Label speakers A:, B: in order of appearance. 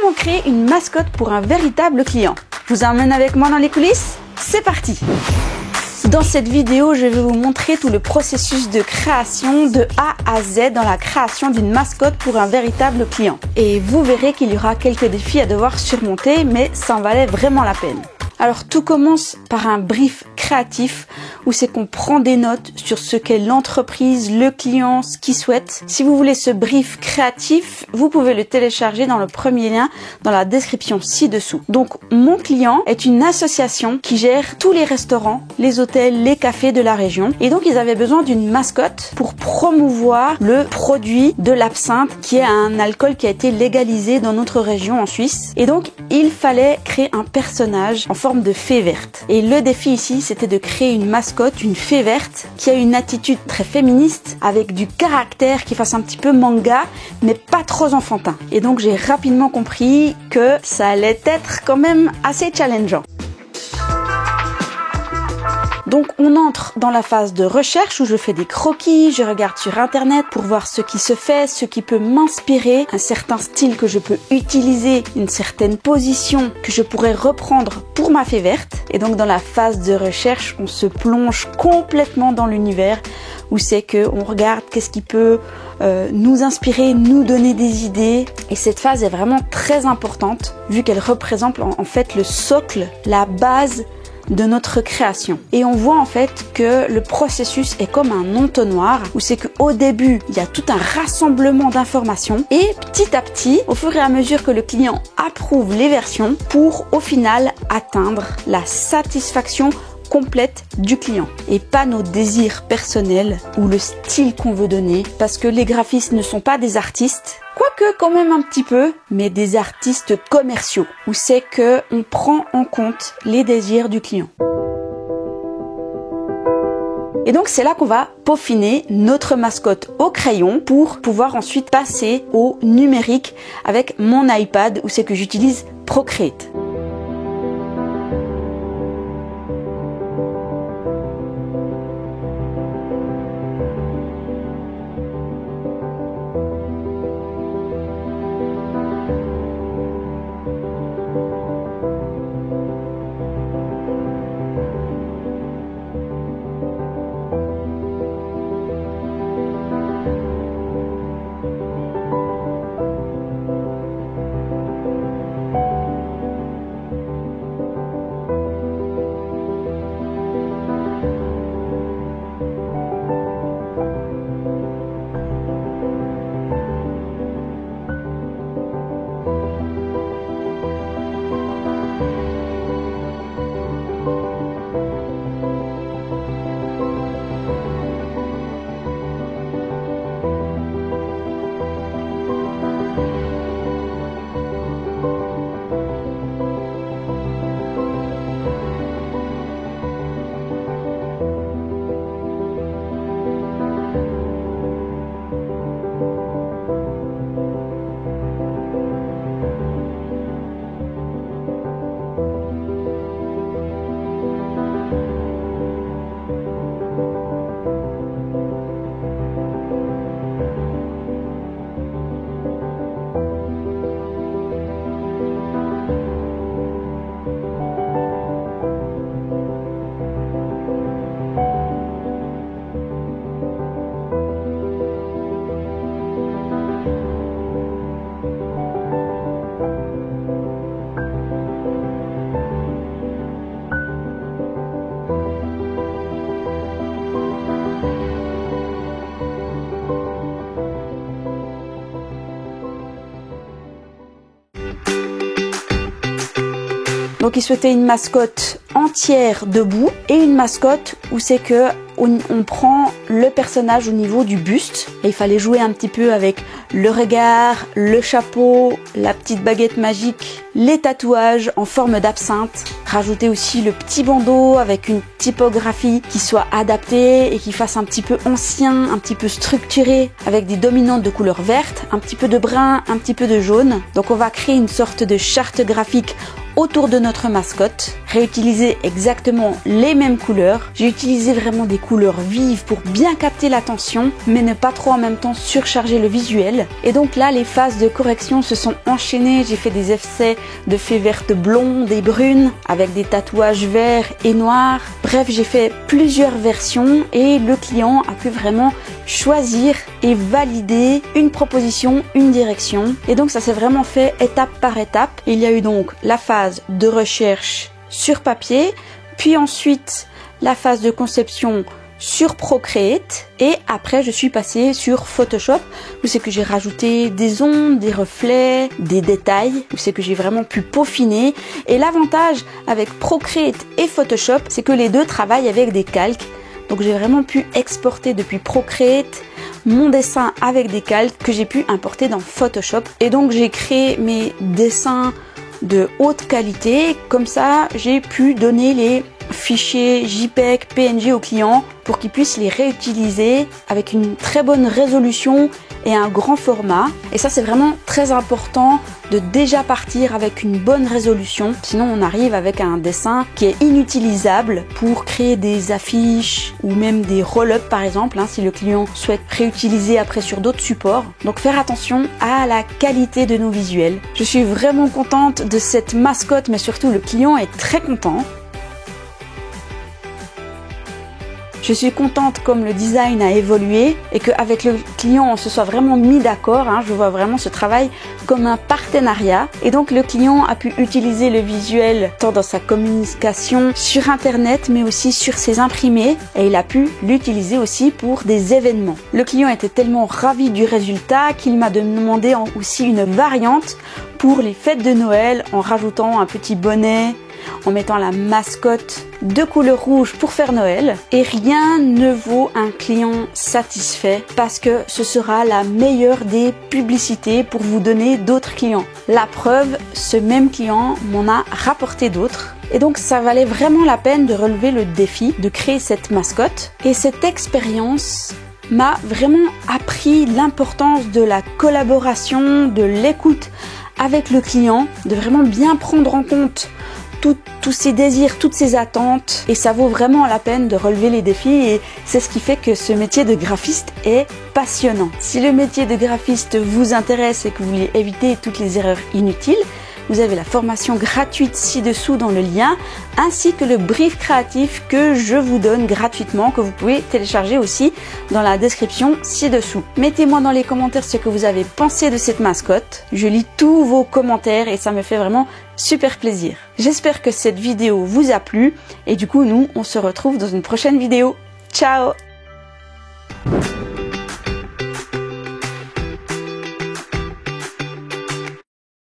A: Comment créer une mascotte pour un véritable client? Je vous emmène avec moi dans les coulisses? C'est parti! Dans cette vidéo, je vais vous montrer tout le processus de création de A à Z dans la création d'une mascotte pour un véritable client. Et vous verrez qu'il y aura quelques défis à devoir surmonter, mais ça en valait vraiment la peine. Alors tout commence par un brief créatif où c'est qu'on prend des notes sur ce qu'est l'entreprise, le client, ce qu'il souhaite. Si vous voulez ce brief créatif, vous pouvez le télécharger dans le premier lien dans la description ci-dessous. Donc mon client est une association qui gère tous les restaurants, les hôtels, les cafés de la région. Et donc ils avaient besoin d'une mascotte pour promouvoir le produit de l'absinthe qui est un alcool qui a été légalisé dans notre région en Suisse. Et donc il fallait créer un personnage en forme de fée verte. Et le défi ici, c'était de créer une mascotte, une fée verte, qui a une attitude très féministe, avec du caractère qui fasse un petit peu manga, mais pas trop enfantin. Et donc j'ai rapidement compris que ça allait être quand même assez challengeant. Donc on entre dans la phase de recherche où je fais des croquis, je regarde sur internet pour voir ce qui se fait, ce qui peut m'inspirer, un certain style que je peux utiliser, une certaine position que je pourrais reprendre pour ma fée verte. Et donc dans la phase de recherche, on se plonge complètement dans l'univers où c'est que on regarde qu'est-ce qui peut nous inspirer, nous donner des idées. Et cette phase est vraiment très importante vu qu'elle représente en fait le socle, la base de notre création. Et on voit en fait que le processus est comme un entonnoir où c'est qu'au début, il y a tout un rassemblement d'informations et petit à petit, au fur et à mesure que le client approuve les versions pour au final atteindre la satisfaction complète du client et pas nos désirs personnels ou le style qu'on veut donner, parce que les graphistes ne sont pas des artistes, quoique quand même un petit peu, mais des artistes commerciaux où c'est que on prend en compte les désirs du client. Et donc c'est là qu'on va peaufiner notre mascotte au crayon pour pouvoir ensuite passer au numérique avec mon iPad où c'est que j'utilise Procreate. Donc il souhaitait une mascotte entière debout et une mascotte où c'est que on prend le personnage au niveau du buste et il fallait jouer un petit peu avec le regard, le chapeau, la petite baguette magique, les tatouages en forme d'absinthe. Rajouter aussi le petit bandeau avec une typographie qui soit adaptée et qui fasse un petit peu ancien, un petit peu structuré avec des dominantes de couleur verte, un petit peu de brun, un petit peu de jaune. Donc on va créer une sorte de charte graphique autour de notre mascotte, réutiliser exactement les mêmes couleurs. J'ai utilisé vraiment des couleurs vives pour bien capter l'attention, mais ne pas trop en même temps surcharger le visuel. Et donc là, les phases de correction se sont enchaînées. J'ai fait des effets de fées vertes blondes et brunes avec des tatouages verts et noirs. Bref, j'ai fait plusieurs versions et le client a pu vraiment choisir et valider une proposition, une direction. Et donc ça s'est vraiment fait étape par étape. Il y a eu donc la phase de recherche sur papier, puis ensuite la phase de conception sur Procreate et après je suis passée sur Photoshop où c'est que j'ai rajouté des ombres, des reflets, des détails, où c'est que j'ai vraiment pu peaufiner. Et l'avantage avec Procreate et Photoshop, c'est que les deux travaillent avec des calques. Donc j'ai vraiment pu exporter depuis Procreate mon dessin avec des calques que j'ai pu importer dans Photoshop. Et donc j'ai créé mes dessins de haute qualité. Comme ça, j'ai pu donner les fichiers JPEG, PNG aux clients pour qu'ils puissent les réutiliser avec une très bonne résolution et un grand format. Et ça, c'est vraiment très important de déjà partir avec une bonne résolution. Sinon, on arrive avec un dessin qui est inutilisable pour créer des affiches ou même des roll-up par exemple, si le client souhaite réutiliser après sur d'autres supports. Donc faire attention à la qualité de nos visuels. Je suis vraiment contente de cette mascotte, mais surtout le client est très content. Je suis contente comme le design a évolué et qu'avec le client on se soit vraiment mis d'accord. Je vois vraiment ce travail comme un partenariat. Et donc le client a pu utiliser le visuel tant dans sa communication sur internet mais aussi sur ses imprimés. Et il a pu l'utiliser aussi pour des événements. Le client était tellement ravi du résultat qu'il m'a demandé aussi une variante pour les fêtes de Noël en rajoutant un petit bonnet, en mettant la mascotte de couleur rouge pour faire Noël. Et rien ne vaut un client satisfait parce que ce sera la meilleure des publicités pour vous donner d'autres clients. La preuve, ce même client m'en a rapporté d'autres. Et donc ça valait vraiment la peine de relever le défi de créer cette mascotte. Et cette expérience m'a vraiment appris l'importance de la collaboration, de l'écoute avec le client, de vraiment bien prendre en compte tous ses désirs, toutes ses attentes, et ça vaut vraiment la peine de relever les défis. Et c'est ce qui fait que ce métier de graphiste est passionnant. Si le métier de graphiste vous intéresse et que vous voulez éviter toutes les erreurs inutiles, vous avez la formation gratuite ci-dessous dans le lien, ainsi que le brief créatif que je vous donne gratuitement, que vous pouvez télécharger aussi dans la description ci-dessous. Mettez-moi dans les commentaires ce que vous avez pensé de cette mascotte. Je lis tous vos commentaires et ça me fait vraiment super plaisir. J'espère que cette vidéo vous a plu et du coup, nous, on se retrouve dans une prochaine vidéo. Ciao!